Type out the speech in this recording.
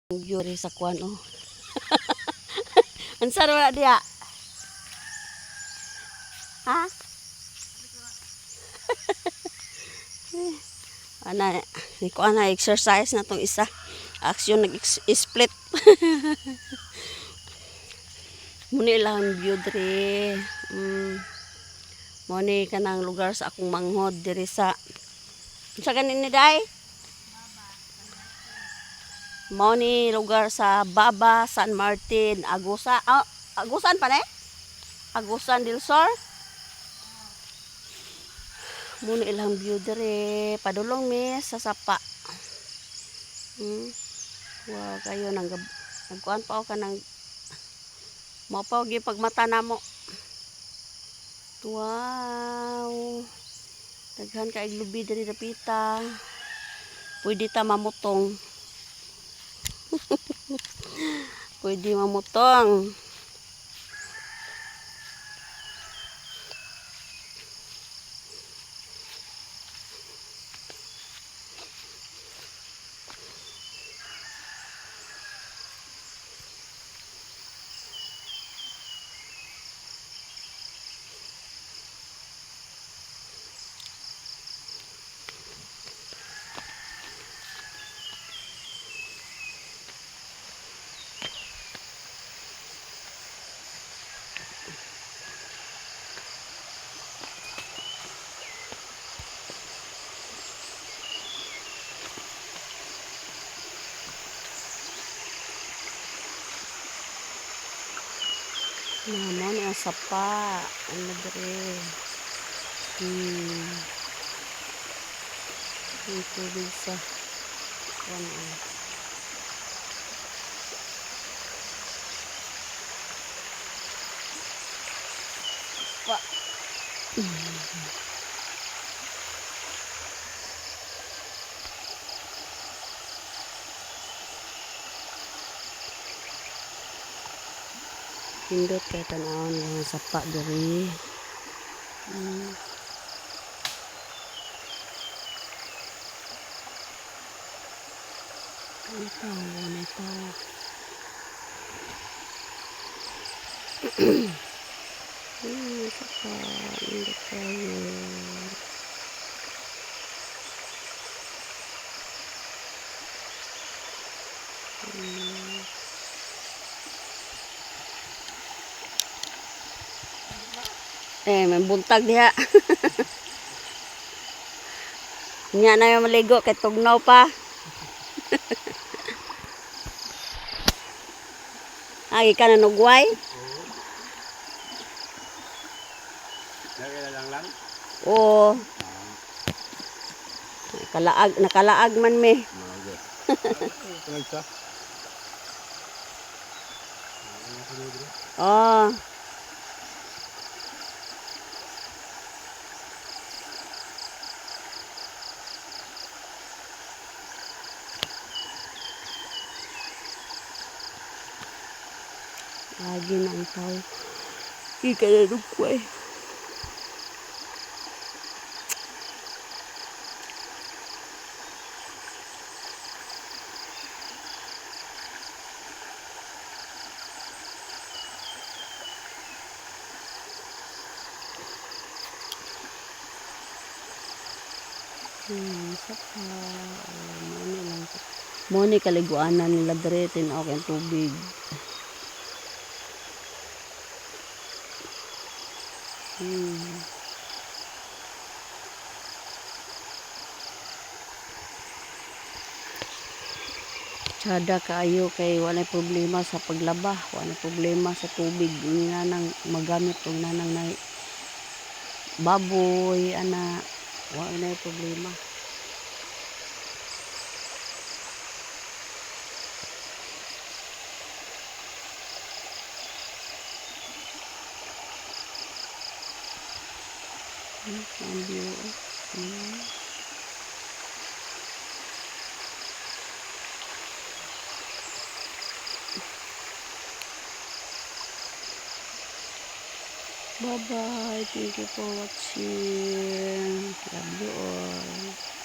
Yuri sa kuan oh. Unsa ra dia? Ha? Ana ni kuan na exercise na tong isa. Action nag-split. Muni lang view diri. Mo ni kanang lugar sa akong manghod diri sa unsa ganin ni day? Mo ni lugar sa Baba, San Martin, Agusa. Oh, Agusan pa ni? Agusan del Sur. Muna ilang view dire, padulong mi sa sapa. Wow, kayo nagkuan pa o ka nang mao gi pagmata namo. Wow. Daghan ka iglubi diri dapita. Pwede ta mamutong. Pwede mamutong. Naman ang sapa. Ano dire? Ito bisa. Ano? Wa. Pindot kay tanawon mga sapa diri. Ito. Sapa. Pindot kayo. May buntag diha. Nya na yung maligo kay tugnaw pa. Agi ka na nugway? Lang? Oo. Nakalaag man me. Oh. Lagi na ang tao. Ika na nugway. Saka, mo ni kaliguanan nila dire tinaw kay tubig. Tsada kaayo kay wala problema sa paglaba, wala problema sa tubig. Ini nang magamit og nanang na baboy ana wala problema. Bye bye. Thank you for watching. Love you all.